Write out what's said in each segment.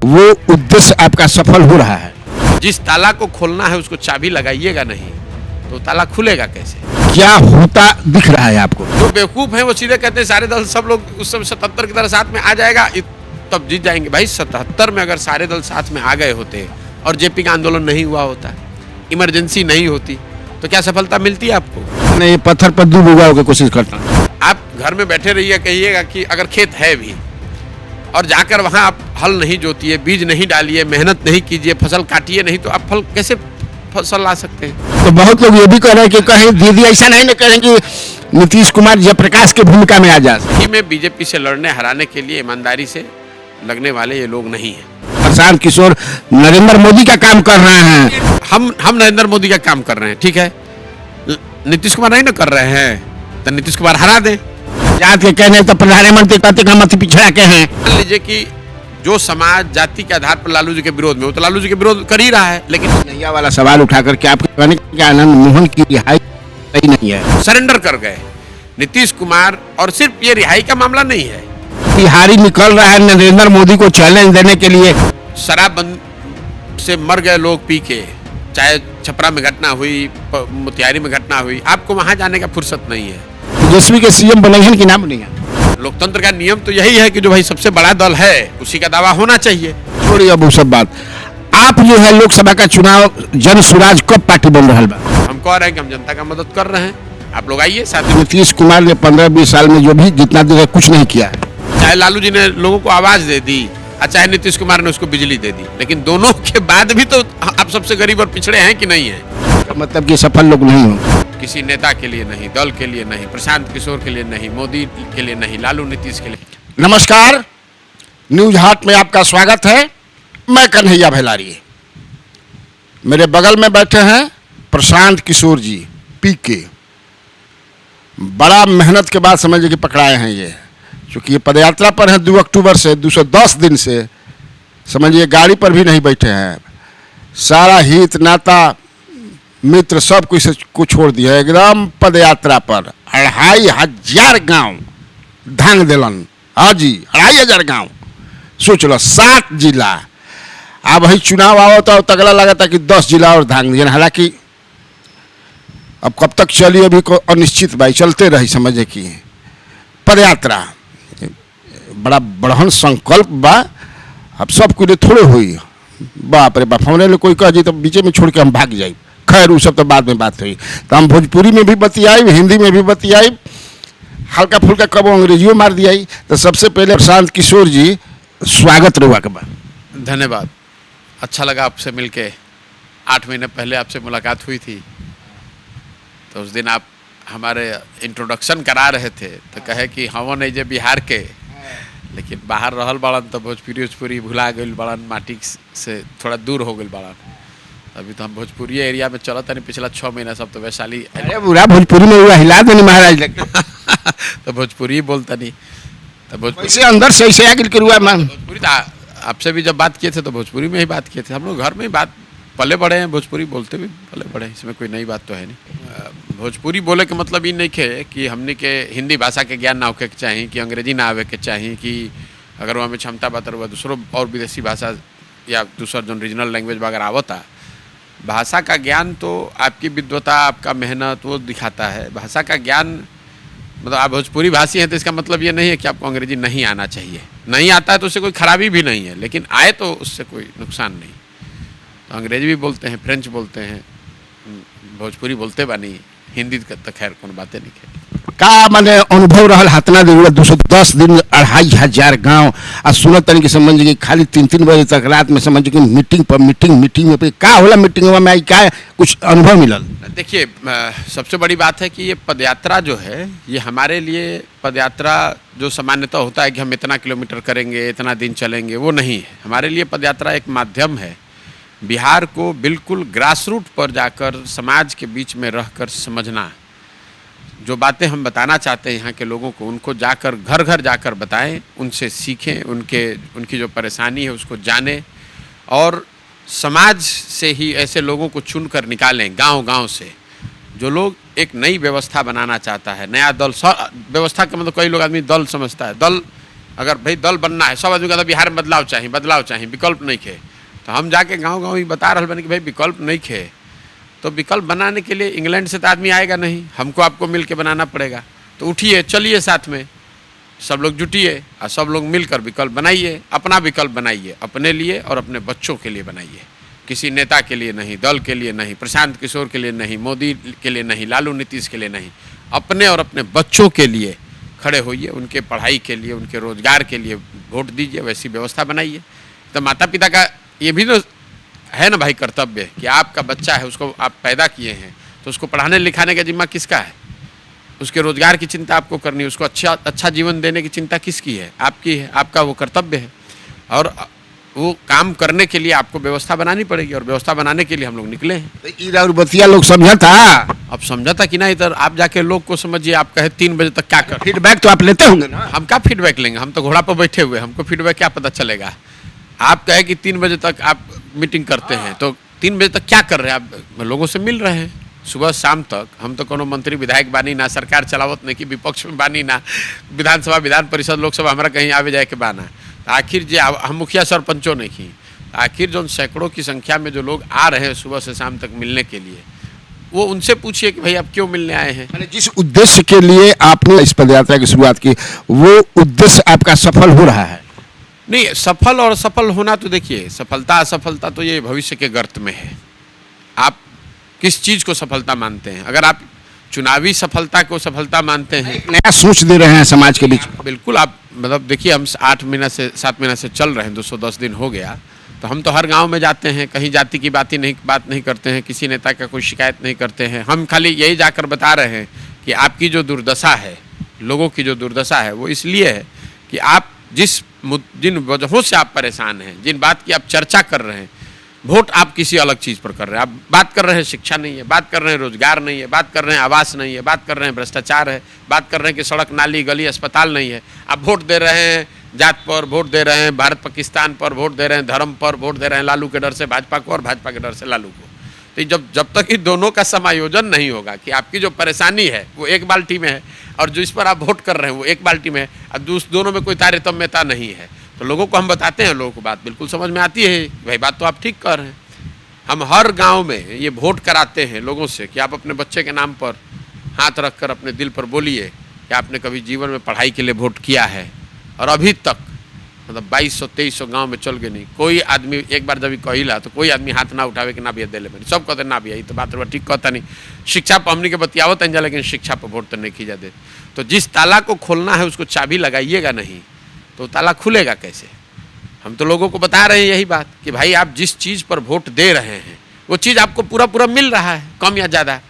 वो उद्देश्य आपका सफल हो रहा है? जिस ताला को खोलना है उसको चाबी लगाइएगा नहीं तो ताला खुलेगा कैसे? क्या होता दिख रहा है आपको? जो बेवकूफ हैं वो सीधे कहते हैं सारे दल सब लोग उस समय 77 की तरह साथ में आ जाएगा तब जीत जाएंगे। भाई 77 में अगर सारे दल साथ में आ गए होते और जेपी का आंदोलन नहीं हुआ होता, इमरजेंसी नहीं होती, तो क्या सफलता मिलती आपको? नहीं, पत्थर पर दूब उगाओ की कोशिश करता हूँ। आप घर में बैठे रहिए, कहिएगा कि अगर खेत है भी और जाकर वहाँ आप हल नहीं जोतिए, बीज नहीं डालिए, मेहनत नहीं कीजिए, फसल काटिए नहीं, तो आप फल कैसे फसल ला सकते हैं? तो बहुत लोग ये भी कह रहे हैं कि कहीं दीदी ऐसा नहीं न करें कि नीतीश कुमार जयप्रकाश की भूमिका में आ जा। सही में बीजेपी से लड़ने हराने के लिए ईमानदारी से लगने वाले ये लोग नहीं हैं। प्रशांत किशोर नरेंद्र मोदी का काम कर रहे हैं। हम नरेंद्र मोदी का काम कर रहे हैं, ठीक है। नीतीश कुमार नहीं ना कर रहे हैं तो नीतीश कुमार हरा दें। जात के कहने तो प्रधानमंत्री कहते का मत पिछड़ा के हैं। मान लीजिए कि जो समाज जाति के आधार पर लालू जी के विरोध में हो तो लालू जी के विरोध कर ही रहा है, लेकिन नैया वाला सवाल उठाकर के आपके कहने कि आनंद मोहन की रिहाई सही नहीं है, सरेंडर कर गए नीतीश कुमार। और सिर्फ ये रिहाई का मामला नहीं है, बिहारी निकल रहा है नरेंद्र मोदी को चैलेंज देने के लिए। शराब से मर गए लोग पी के, चाहे छपरा में घटना हुई, मोतिहारी में घटना हुई, आपको वहां जाने का फुर्सत नहीं है। तेजस्वी के सीएम बनेंगे कि ना बनेंगे? लोकतंत्र का नियम तो यही है कि जो भाई सबसे बड़ा दल है उसी का दावा होना चाहिए। छोड़िए अब वो सब बात। आप जो है लोकसभा का चुनाव जन स्वराज कब पार्टी बन रहा है? हम कह रहे हैं कि हम जनता का मदद कर रहे हैं, आप लोग आइए साथ में। नीतीश कुमार ने 15-20 साल में जो भी जितना देर कुछ नहीं किया है। चाहे लालू जी ने लोगों को आवाज दे दी और चाहे नीतीश कुमार ने उसको बिजली दे दी, लेकिन दोनों के बाद भी तो आप सबसे गरीब और पिछड़े हैं कि नहीं है? मतलब कि सफल लोग नहीं हो। किसी नेता के लिए नहीं, दल के लिए नहीं, प्रशांत किशोर के लिए नहीं, मोदी के लिए नहीं, लालू नीतीश के लिए। नमस्कार, न्यूज हाट में आपका स्वागत है। मैं कन्हैया भेलारी। मेरे बगल में बैठे हैं प्रशांत किशोर जी, पीके। बड़ा मेहनत के बाद समझिए कि पकड़ाए हैं ये, क्योंकि ये पदयात्रा पर हैं 2 अक्टूबर से, 210 दिन से समझिए गाड़ी पर भी नहीं बैठे हैं। सारा हित नाता मित्र सब कुछ को छोड़ दिया, एकदम पदयात्रा पर 2500 गांव धांग दिलन। हाँ जी, 2500 गांव। सोच लो, 7 जिला। अब वही चुनाव आओ तो तगड़ा लगा था कि 10 जिला और धांग दिए। हालांकि अब कब तक चली अभी को अनिश्चित भाई, चलते रही। समझे कि पदयात्रा बड़ा बढ़न संकल्प बा। अब सब कुछ थोड़े हुई, बाप रे बाप। हमारे लिए कोई कह जी तो बीचे में छोड़ के हम भाग जाए। खैर वो सब तो बाद में बात हुई। तो हम भोजपुरी में भी बतियाई, हिंदी में भी बतियाई, हल्का फुल्का कबो अंग्रेजियों मार दिया। तो सबसे पहले प्रशांत किशोर जी, स्वागत रहुआ के बाद। धन्यवाद, अच्छा लगा आपसे मिलके। 8 महीने पहले आपसे मुलाकात हुई थी, तो उस दिन आप हमारे इंट्रोडक्शन करा रहे थे तो कहे कि हम नहीं जे बिहार के, लेकिन बाहर रहल बड़न तो भोजपुरी भुला गई बड़न, माटी से थोड़ा दूर हो गई बड़न। अभी तो हम भोजपुरी एरिया में चलत नहीं, पिछला 6 महीना सब तो वैशाली। अरे पूरा भोजपुरी में हुआ हिला देनी महाराज लग तो भोजपुरी बोलता नहीं, तो भोजपुरी अंदर से ऐसे आगे के हुआ। भोजपुरी आपसे भी जब बात किए थे तो भोजपुरी में ही बात किए थे। हम लोग घर में ही बात पले बड़े हैं, भोजपुरी बोलते भी पले बड़े हैं, इसमें कोई नई बात तो है नहीं। भोजपुरी बोले के मतलब ये नहीं है कि हमने के हिंदी भाषा के ज्ञान ना होके के चाहिए, कि अंग्रेजी ना आवे के चाहिए, कि अगर वहाँ में क्षमता बता हुआ दूसरों और विदेशी भाषा या दूसरा जो रीजनल लैंग्वेज अगर आवता। भाषा का ज्ञान तो आपकी विद्वता, आपका मेहनत वो दिखाता है। भाषा का ज्ञान मतलब आप भोजपुरी भाषी हैं तो इसका मतलब ये नहीं है कि आपको अंग्रेजी नहीं आना चाहिए। नहीं आता है तो उससे कोई खराबी भी नहीं है, लेकिन आए तो उससे कोई नुकसान नहीं। तो अंग्रेजी भी बोलते हैं, फ्रेंच बोलते हैं, भोजपुरी बोलते बानी, हिंदी तो खैर कौन बातें नहीं है। का मैंने अनुभव रहा हतना दिन 210 दिन 2500 गाँव आ सुनत तन की समझ कि खाली 3-3 बजे तक रात में समझ कि मीटिंग में का होला मीटिंग में आई क्या कुछ अनुभव मिलल? देखिए, सबसे बड़ी बात है कि ये पदयात्रा जो है ये हमारे लिए पदयात्रा जो सामान्यतः होता है कि हम इतना किलोमीटर करेंगे, इतना दिन चलेंगे, वो नहीं है। हमारे लिए पदयात्रा एक माध्यम है बिहार को बिल्कुल ग्रासरूट पर जाकर समाज के बीच में रहकर समझना। जो बातें हम बताना चाहते हैं यहाँ के लोगों को, उनको जाकर घर घर जाकर बताएं, उनसे सीखें, उनकी जो परेशानी है उसको जानें, और समाज से ही ऐसे लोगों को चुनकर निकालें गांव-गांव से, जो लोग एक नई व्यवस्था बनाना चाहता है, नया दल। व्यवस्था का मतलब कई लोग आदमी दल समझता है। दल अगर भाई दल बनना है, सब आदमी कहता बिहार में बदलाव चाहिए, विकल्प नहीं खे। तो हम जाके गाँव ही बता रहे बन कि भाई विकल्प नहीं खे, तो विकल्प बनाने के लिए इंग्लैंड से तो आदमी आएगा नहीं, हमको आपको मिल के बनाना पड़ेगा। तो उठिए, चलिए साथ में, सब लोग जुटिए और सब लोग मिलकर विकल्प बनाइए, अपना विकल्प बनाइए, अपने लिए और अपने बच्चों के लिए बनाइए। किसी नेता के लिए नहीं, दल के लिए नहीं, प्रशांत किशोर के लिए नहीं, मोदी के लिए नहीं, लालू नीतीश के लिए नहीं, अपने और अपने बच्चों के लिए खड़े होइए, उनके पढ़ाई के लिए, उनके रोजगार के लिए वोट दीजिए, वैसी व्यवस्था बनाइए। तो माता पिता का ये भी तो है ना भाई कर्तव्य कि आपका बच्चा है, उसको आप पैदा किए हैं, तो उसको पढ़ाने लिखाने का जिम्मा किसका है? उसके रोजगार की चिंता आपको करनी है, उसको अच्छा जीवन देने की चिंता किसकी है? आपकी है, आपका वो कर्तव्य है। और वो काम करने के लिए आपको व्यवस्था बनानी पड़ेगी, और व्यवस्था बनाने के लिए हम लोग निकले हैं। तो ईरा और बतिया लोग समझता। अब समझाता कि नहीं, इधर आप जाके लोग को समझिए, आप कहे 3 बजे तक क्या कर। फीडबैक तो आप लेते होंगे ना? हम क्या फीडबैक लेंगे? हम तो घोड़ा पर बैठे हुए, हमको फीडबैक क्या पता चलेगा? आप कहे कि 3 बजे तक आप मीटिंग करते हैं, तो 3 बजे तक क्या कर रहे हैं आप? लोगों से मिल रहे हैं सुबह शाम तक। हम तो कोनो मंत्री विधायक बानी ना, सरकार चलावत नहीं कि विपक्ष में बानी ना, विधानसभा विधान परिषद लोकसभा हमारा कहीं आवे जाए के बाना। आखिर जो हम मुखिया सरपंचों नहीं की, आखिर जो सैकड़ों की संख्या में जो लोग आ रहे हैं सुबह से शाम तक मिलने के लिए, वो उनसे पूछिए कि भाई आप क्यों मिलने आए हैं। यानी जिस उद्देश्य के लिए आपने इस पदयात्रा की शुरुआत की, वो उद्देश्य आपका सफल हो रहा है? नहीं, सफल और असफल होना तो देखिए, सफलता असफलता तो ये भविष्य के गर्त में है। आप किस चीज़ को सफलता मानते हैं? अगर आप चुनावी सफलता को सफलता मानते हैं, एक नया सोच दे रहे हैं समाज के बीच। बिल्कुल। आप मतलब देखिए, हम 7 महीना से चल रहे हैं, 210 दिन हो गया, तो हम तो हर गांव में जाते हैं, कहीं जाति की बात नहीं करते हैं, किसी नेता का कोई शिकायत नहीं करते हैं। हम खाली यही जाकर बता रहे हैं कि आपकी जो दुर्दशा है, लोगों की जो दुर्दशा है, वो इसलिए है कि आप जिन वजहों से आप परेशान हैं, जिन बात की आप चर्चा कर रहे हैं, वोट आप किसी अलग चीज़ पर कर रहे हैं। आप बात कर रहे हैं शिक्षा नहीं है, बात कर रहे हैं रोजगार नहीं है, बात कर रहे हैं आवास नहीं है, बात कर रहे हैं भ्रष्टाचार है, बात कर रहे हैं कि सड़क नाली गली अस्पताल नहीं है। आप वोट दे रहे हैं जात पर, वोट दे रहे हैं भारत पाकिस्तान पर, वोट दे रहे हैं धर्म पर, वोट दे रहे हैं लालू के डर से भाजपा को और भाजपा के डर से लालू को। तो जब तक इन दोनों का समायोजन नहीं होगा कि आपकी जो परेशानी है वो एक बाल्टी में है और जो इस पर आप वोट कर रहे हैं वो एक बाल्टी में है, और दोनों में कोई तारतम्यता नहीं है, तो लोगों को हम बताते हैं, लोगों को बात बिल्कुल समझ में आती है, भाई बात तो आप ठीक कर रहे हैं। हम हर गांव में ये वोट कराते हैं लोगों से कि आप अपने बच्चे के नाम पर हाथ रखकर अपने दिल पर बोलिए कि आपने कभी जीवन में पढ़ाई के लिए वोट किया है। और अभी तक मतलब 2200-2300 गांव में चल गए नहीं, कोई आदमी एक बार जब कहिला तो कोई आदमी हाथ ना उठावे कि ना भैया दे ले, सब कहते ना भैया, ये तो बात ठीक कहता नहीं। शिक्षा पर हमने के बतियावत जा, लेकिन शिक्षा पर वोट तो नहीं की जाते। तो जिस ताला को खोलना है उसको चाबी लगाइएगा नहीं तो ताला खुलेगा कैसे? हम तो लोगों को बता रहे हैं यही बात कि भाई आप जिस चीज़ पर वोट दे रहे हैं वो चीज़ आपको पूरा मिल रहा है, कम या ज़्यादा।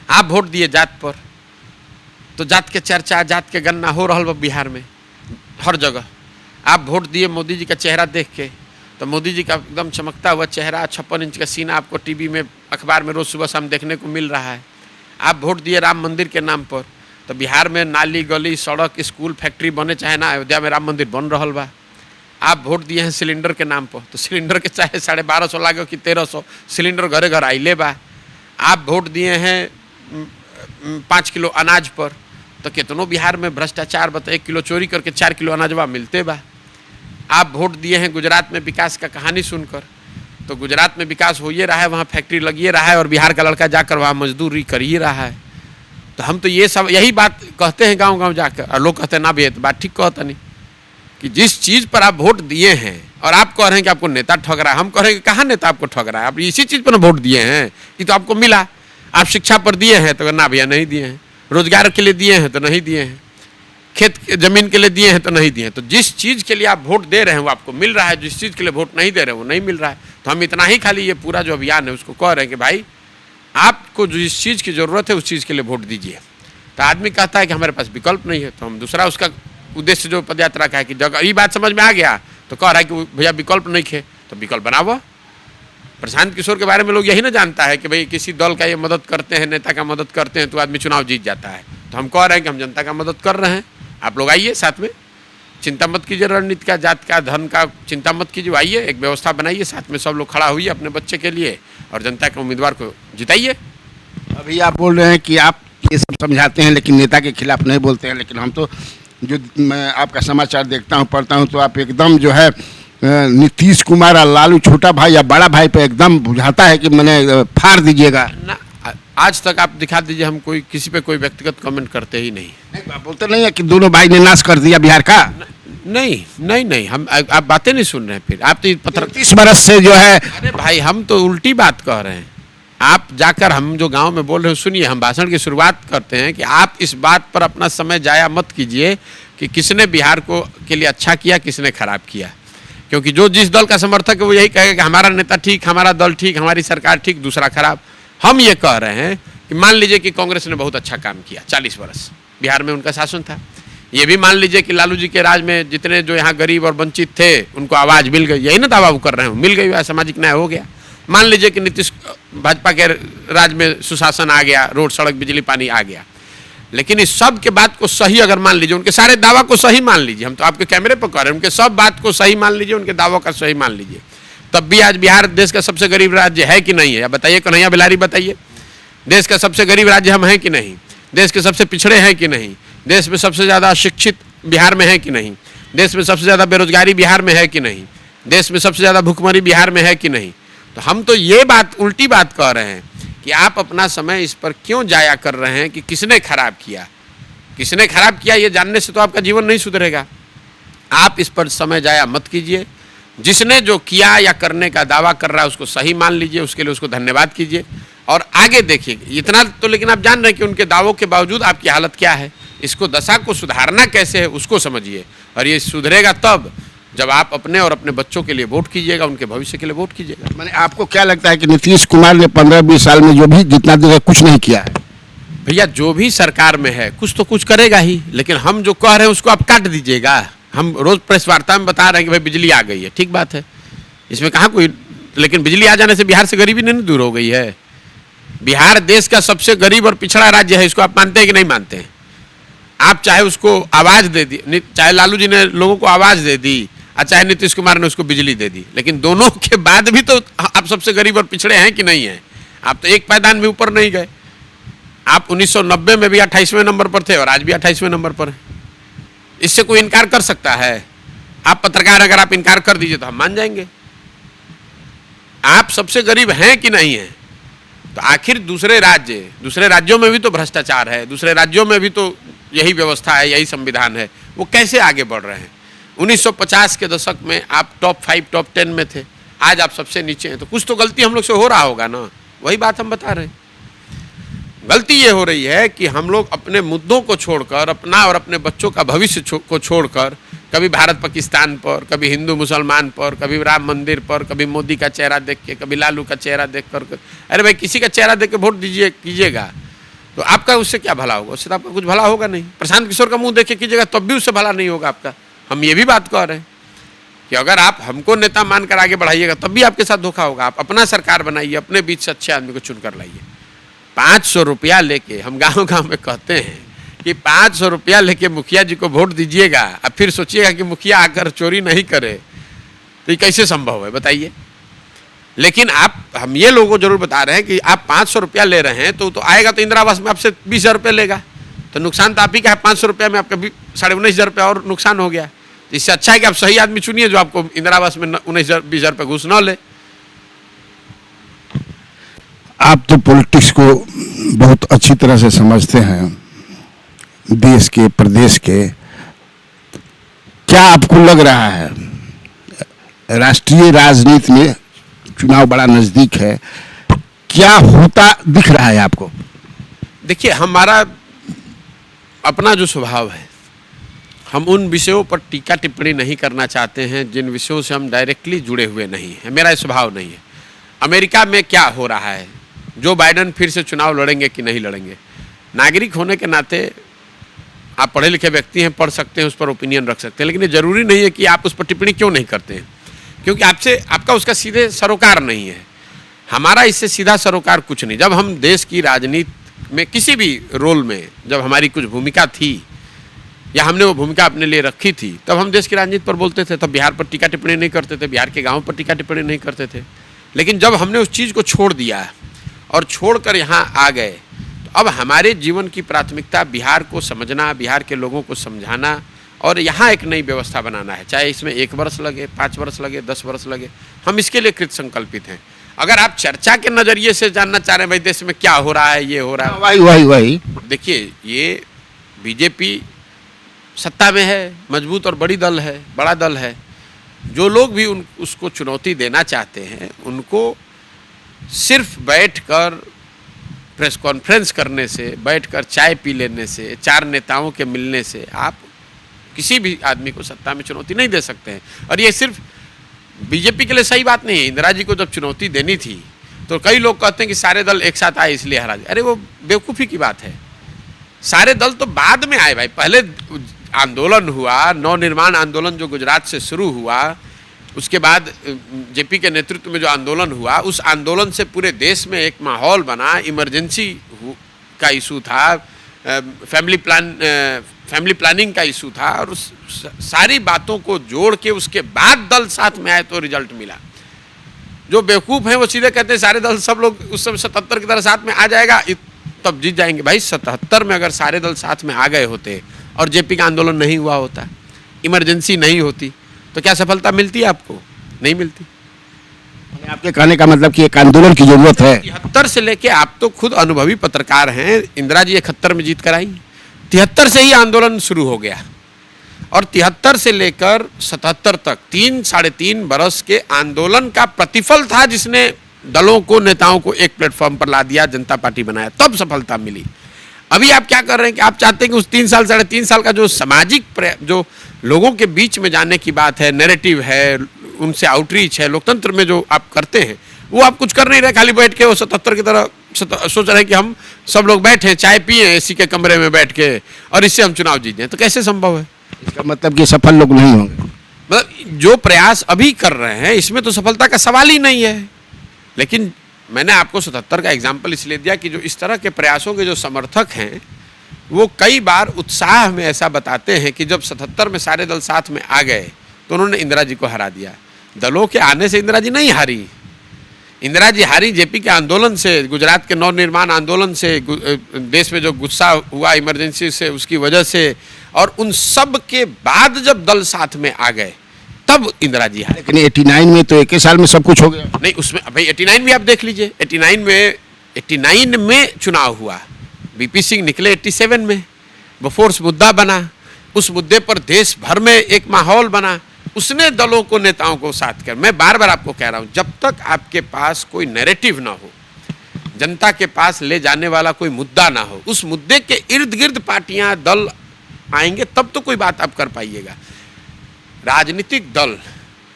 आप वोट दिए जात पर, तो जात के चर्चा, जात के गन्ना हो रहा है बिहार में हर जगह। आप वोट दिए मोदी जी का चेहरा देख के, तो मोदी जी का एकदम चमकता हुआ चेहरा, 56 इंच का सीना आपको टीवी में, अखबार में रोज़ सुबह शाम देखने को मिल रहा है। आप वोट दिए राम मंदिर के नाम पर, तो बिहार में नाली गली सड़क स्कूल फैक्ट्री बने चाहे ना, अयोध्या में राम मंदिर बन रहा बा। आप वोट दिए हैं सिलेंडर के नाम पर, तो सिलेंडर के चाहे 1250 लागे कि 1300 सिलेंडर घरे घर आइले बा। आप वोट दिए हैं 5 किलो अनाज पर, तो कितनों बिहार में भ्रष्टाचार बता, 1 किलो चोरी करके 4 किलो अनाजवा मिलते बा। आप वोट दिए हैं गुजरात में विकास का कहानी सुनकर, तो गुजरात में विकास हो ही रहा है, वहाँ फैक्ट्री लगी रहा है और बिहार का लड़का जाकर वहाँ मजदूरी कर ही रहा है। तो हम तो ये सब यही बात कहते हैं गांव-गांव जाकर, और लोग कहते हैं ना भैया तो बात ठीक कहता नहीं कि जिस चीज़ पर आप वोट दिए हैं और आप कह रहे हैं कि आपको नेता ठग रहा है, हम कह रहे हैं कि कहाँ नेता आपको ठग रहा है, आप इसी चीज़ पर वोट दिए हैं, ये तो आपको मिला। आप शिक्षा पर दिए हैं तो ना भैया नहीं दिए हैं, रोजगार के लिए दिए हैं तो नहीं दिए हैं, खेत जमीन के लिए दिए हैं तो नहीं दिए हैं। तो जिस चीज़ के लिए आप वोट दे रहे हैं वो आपको मिल रहा है, जिस चीज़ के लिए वोट नहीं दे रहे हैं वो नहीं मिल रहा है। तो हम इतना ही खाली ये पूरा जो अभियान है उसको कह रहे हैं कि भाई आपको जिस चीज़ की ज़रूरत है उस चीज़ के लिए वोट दीजिए। तो आदमी कहता है कि हमारे पास विकल्प नहीं है, तो हम दूसरा उसका उद्देश्य जो पदयात्रा का है कि जगह ये बात समझ में आ गया तो कह रहा है कि भैया विकल्प नहीं खे तो विकल्प बनाओ। प्रशांत किशोर के बारे में लोग यही ना जानता है कि भाई किसी दल का ये मदद करते हैं, नेता का मदद करते हैं तो आदमी चुनाव जीत जाता है। तो हम कह रहे हैं कि हम जनता का मदद कर रहे हैं, आप लोग आइए साथ में, चिंता मत कीजिए रणनीति का, जात का, धन का चिंता मत कीजिए, आइए एक व्यवस्था बनाइए, साथ में सब लोग खड़ा हुई अपने बच्चे के लिए और जनता के उम्मीदवार को जिताइए। अभी आप बोल रहे हैं कि आप ये सब समझाते हैं लेकिन नेता के खिलाफ नहीं बोलते हैं, लेकिन हम तो जो मैं आपका समाचार देखता हूँ, पढ़ता हूँ, तो आप एकदम जो है नीतीश कुमार और लालू छोटा भाई या बड़ा भाई पे एकदम बुझाता है कि मैंने फाड़ दीजिएगा। ना आज तक आप दिखा दीजिए, हम कोई किसी पे कोई व्यक्तिगत कमेंट करते ही नहीं। नहीं, आप बोलते नहीं है कि दोनों भाई ने नाश कर दिया बिहार का? नहीं नहीं नहीं, हम आप बातें नहीं सुन रहे हैं। फिर आप तो पत्र 30 बरस से जो है, अरे भाई हम तो उल्टी बात कह रहे हैं। आप जाकर हम जो गांव में बोल रहे हो सुनिए। हम भाषण की शुरुआत करते हैं कि आप इस बात पर अपना समय जाया मत कीजिए कि किसने बिहार को के लिए अच्छा किया, किसने खराब किया। क्योंकि जो जिस दल का समर्थक है वो यही कहेगा कि हमारा नेता ठीक, हमारा दल ठीक, हमारी सरकार ठीक, दूसरा खराब। हम ये कह रहे हैं कि मान लीजिए कि कांग्रेस ने बहुत अच्छा काम किया, 40 वर्ष बिहार में उनका शासन था। ये भी मान लीजिए कि लालू जी के राज में जितने जो यहाँ गरीब और वंचित थे उनको आवाज़ मिल गई। यही ना दावा वो कर रहे हो, मिल गई, वह सामाजिक न्याय हो गया। मान लीजिए कि नीतीश भाजपा के राज में सुशासन आ गया, रोड सड़क बिजली पानी आ गया। लेकिन इस सब के बात को सही अगर मान लीजिए, उनके सारे दावा को सही मान लीजिए, हम तो आपके कैमरे पर कह रहे हैं, उनके सब बात को सही मान लीजिए, उनके दावों का सही मान लीजिए, तब भी आज बिहार देश का सबसे गरीब राज्य है कि नहीं है? बताइए कन्हैया बेलारी, बताइए। देश का सबसे गरीब राज्य हम हैं कि नहीं? देश के सबसे पिछड़े हैं कि नहीं? देश में सबसे ज़्यादा अशिक्षित बिहार में है कि नहीं? देश में सबसे ज़्यादा बेरोजगारी बिहार में है कि नहीं? देश में सबसे ज़्यादा भुखमरी बिहार में है कि नहीं? तो हम तो ये बात उल्टी बात कह रहे हैं कि आप अपना समय इस पर क्यों जाया कर रहे हैं कि किसने खराब किया, किसने खराब किया। ये जानने से तो आपका जीवन नहीं सुधरेगा। आप इस पर समय जाया मत कीजिए। जिसने जो किया या करने का दावा कर रहा है उसको सही मान लीजिए, उसके लिए उसको धन्यवाद कीजिए और आगे देखिए। इतना तो लेकिन आप जान रहे हैं कि उनके दावों के बावजूद आपकी हालत क्या है। इसको दशा को सुधारना कैसे है उसको समझिए, और ये सुधरेगा तब जब आप अपने और अपने बच्चों के लिए वोट कीजिएगा, उनके भविष्य के लिए वोट कीजिएगा। मैंने आपको क्या लगता है कि नीतीश कुमार ने 15-20 साल में जो भी जितना देर कुछ नहीं किया है? भैया जो भी सरकार में है कुछ तो कुछ करेगा ही, लेकिन हम जो कह रहे हैं उसको आप काट दीजिएगा। हम रोज प्रेस वार्ता में बता रहे हैं कि भाई बिजली आ गई है, ठीक बात है, इसमें कहाँ कोई, लेकिन बिजली आ जाने से बिहार से गरीबी नहीं दूर हो गई है। बिहार देश का सबसे गरीब और पिछड़ा राज्य है, इसको आप मानते हैं कि नहीं मानते हैं? आप चाहे उसको आवाज़ दे दी, चाहे लालू जी ने लोगों को आवाज़ दे दी और चाहे नीतीश कुमार ने उसको बिजली दे दी, लेकिन दोनों के बाद भी तो आप सबसे गरीब और पिछड़े हैं कि नहीं हैं? आप तो एक पायदान भी ऊपर नहीं गए। आप 1990 में भी 28वें नंबर पर थे और आज भी 28वें नंबर पर हैं। इससे कोई इनकार कर सकता है? आप पत्रकार अगर आप इनकार कर दीजिए तो हम मान जाएंगे। आप सबसे गरीब हैं कि नहीं हैं? तो आखिर दूसरे राज्यों में भी तो भ्रष्टाचार है, दूसरे राज्यों में भी तो यही व्यवस्था है, यही संविधान है, वो कैसे आगे बढ़ रहे हैं? 1950 के दशक में आप टॉप 5 टॉप 10 में थे, आज आप सबसे नीचे हैं। तो कुछ तो गलती हम लोग से हो रहा होगा ना, वही बात हम बता रहे हैं। गलती ये हो रही है कि हम लोग अपने मुद्दों को छोड़कर, अपना और अपने बच्चों का भविष्य को छोड़कर, कभी भारत पाकिस्तान पर, कभी हिंदू मुसलमान पर, कभी राम मंदिर पर, कभी मोदी का चेहरा देख के, कभी लालू का चेहरा देख कर, अरे भाई किसी का चेहरा देख के वोट दीजिए कीजिएगा तो आपका उससे क्या भला होगा? उससे तो आपका कुछ भला होगा नहीं। प्रशांत किशोर का मुंह देख के कीजिएगा तब भी उससे भला नहीं होगा आपका। हम ये भी बात कह रहे हैं कि अगर आप हमको नेता मानकर आगे बढ़ाइएगा तब भी आपके साथ धोखा होगा। आप अपना सरकार बनाइए, अपने बीच से अच्छे आदमी को चुनकर लाइए। 500 रुपया लेके हम गांव-गांव में कहते हैं कि 500 रुपया लेके मुखिया जी को वोट दीजिएगा और फिर सोचिएगा कि मुखिया आकर चोरी नहीं करे, तो ये कैसे संभव है बताइए? लेकिन हम ये लोगों को जरूर बता रहे हैं कि आप 500 रुपया ले रहे हैं तो आएगा तो इंदिरा आवास में आपसे 20,000 रुपये लेगा, तो नुकसान तो आप ही का है। 500 रुपया में आपका 19,500 रुपया और नुकसान हो गया। तो इससे अच्छा है कि आप सही आदमी चुनिए जो आपको इंदिरा आवास में 19,000-20,000 रुपये घूस न ले। आप तो पॉलिटिक्स को बहुत अच्छी तरह से समझते हैं, देश के प्रदेश के। क्या आपको लग रहा है राष्ट्रीय राजनीति में चुनाव बड़ा नजदीक है, क्या होता दिख रहा है आपको? देखिए हमारा अपना जो स्वभाव है, हम उन विषयों पर टीका टिप्पणी नहीं करना चाहते हैं जिन विषयों से हम डायरेक्टली जुड़े हुए नहीं हैं। मेरा स्वभाव नहीं है। अमेरिका में क्या हो रहा है, जो बाइडेन फिर से चुनाव लड़ेंगे कि नहीं लड़ेंगे, नागरिक होने के नाते आप पढ़े लिखे व्यक्ति हैं, पढ़ सकते हैं, उस पर ओपिनियन रख सकते हैं, लेकिन ये जरूरी नहीं है कि आप उस पर टिप्पणी क्यों नहीं करते हैं, क्योंकि आपका उसका सीधे सरोकार नहीं है। हमारा इससे सीधा सरोकार कुछ नहीं। जब हम देश की राजनीति में किसी भी रोल में जब हमारी कुछ भूमिका थी या हमने वो भूमिका अपने लिए रखी थी, तब हम देश की राजनीति पर बोलते थे, तब बिहार पर टीका टिप्पणी नहीं करते थे, बिहार के गाँव पर टीका टिप्पणी नहीं करते थे। लेकिन जब हमने उस चीज़ को छोड़ दिया और छोड़कर यहाँ आ गए, तो अब हमारे जीवन की प्राथमिकता बिहार को समझना, बिहार के लोगों को समझाना, और यहाँ एक नई व्यवस्था बनाना है, चाहे इसमें 1 वर्ष लगे, 5 वर्ष लगे, 10 वर्ष लगे, हम इसके लिए कृत संकल्पित हैं। अगर आप चर्चा के नज़रिए से जानना चाह रहे हैं भाई देश में क्या हो रहा है, ये हो रहा है, वही देखिए ये बीजेपी सत्ता में है, मजबूत और बड़ी दल है, बड़ा दल है। जो लोग भी उसको चुनौती देना चाहते हैं उनको सिर्फ बैठकर प्रेस कॉन्फ्रेंस करने से, बैठकर चाय पी लेने से, 4 नेताओं के मिलने से आप किसी भी आदमी को सत्ता में चुनौती नहीं दे सकते हैं। और ये सिर्फ बीजेपी के लिए सही बात नहीं है। इंदिरा जी को जब चुनौती देनी थी तो कई लोग कहते हैं कि सारे दल एक साथ आए इसलिए हरा दिया। अरे वो बेवकूफ़ी की बात है। सारे दल तो बाद में आए भाई। पहले आंदोलन हुआ, नवनिर्माण आंदोलन जो गुजरात से शुरू हुआ, उसके बाद जेपी के नेतृत्व में जो आंदोलन हुआ, उस आंदोलन से पूरे देश में एक माहौल बना। इमरजेंसी का इशू था, फैमिली प्लानिंग का इशू था, और उस सारी बातों को जोड़ के उसके बाद दल साथ में आए तो रिजल्ट मिला। जो बेवकूफ़ हैं वो सीधे कहते हैं सारे दल, सब लोग उस समय 77 की तरह साथ में आ जाएगा तब जीत जाएंगे। भाई 77 में अगर सारे दल साथ में आ गए होते और जेपी का आंदोलन नहीं हुआ होता, इमरजेंसी नहीं होती, तो क्या सफलता मिलती है आपको? नहीं मिलती। आपके कहने का मतलब कि एक आंदोलन की जरूरत है। 73 से लेके, आप तो खुद अनुभवी पत्रकार हैं, इंदिरा जी 71 में जीत कर आई, 73 से ही आंदोलन शुरू हो गया और 73 से लेकर 77 तक 3-3.5 बरस के आंदोलन का प्रतिफल था जिसने दलों को, नेताओं को एक प्लेटफॉर्म पर ला दिया, जनता पार्टी बनाया, तब सफलता मिली। अभी आप क्या कर रहे हैं कि आप चाहते हैं कि उस 3 साल 3.5 साल का जो सामाजिक जो लोगों के बीच में जाने की बात है, नैरेटिव है, उनसे आउटरीच है, लोकतंत्र में जो आप करते हैं वो आप कुछ कर नहीं रहे। खाली बैठ के वो 77 की तरह सोच रहे हैं कि हम सब लोग बैठे चाय पिए एसी के कमरे में बैठ के और इससे हम चुनाव जीत जाएं। तो कैसे संभव है? इसका मतलब कि सफल लोग नहीं होंगे। मतलब जो प्रयास अभी कर रहे हैं इसमें तो सफलता का सवाल ही नहीं है। लेकिन मैंने आपको 77 का एग्जाम्पल इसलिए दिया कि जो इस तरह के प्रयासों के जो समर्थक हैं वो कई बार उत्साह में ऐसा बताते हैं कि जब 77 में सारे दल साथ में आ गए तो उन्होंने इंदिरा जी को हरा दिया। दलों के आने से इंदिरा जी नहीं हारी। इंदिरा जी हारी जेपी के आंदोलन से, गुजरात के नवनिर्माण आंदोलन से, देश में जो गुस्सा हुआ इमरजेंसी से, उसकी वजह से, और उन सब के बाद जब दल साथ में आ गए तब इंदिरा जी हारी। लेकिन 89 में तो 1 साल में सब कुछ हो गया। नहीं, उसमें भाई 89 भी आप देख लीजिए। 89 में चुनाव हुआ, बीपी सिंह निकले 87 में, बोफोर्स मुद्दा बना, उस मुद्दे पर देश भर में एक माहौल बना, उसने दलों को, नेताओं को साथ कर। मैं बार बार आपको कह रहा हूं, जब तक आपके पास कोई नैरेटिव ना हो, जनता के पास ले जाने वाला कोई मुद्दा ना हो, उस मुद्दे के इर्द गिर्द पार्टियां, दल आएंगे तब तो कोई बात आप कर पाइएगा। राजनीतिक दल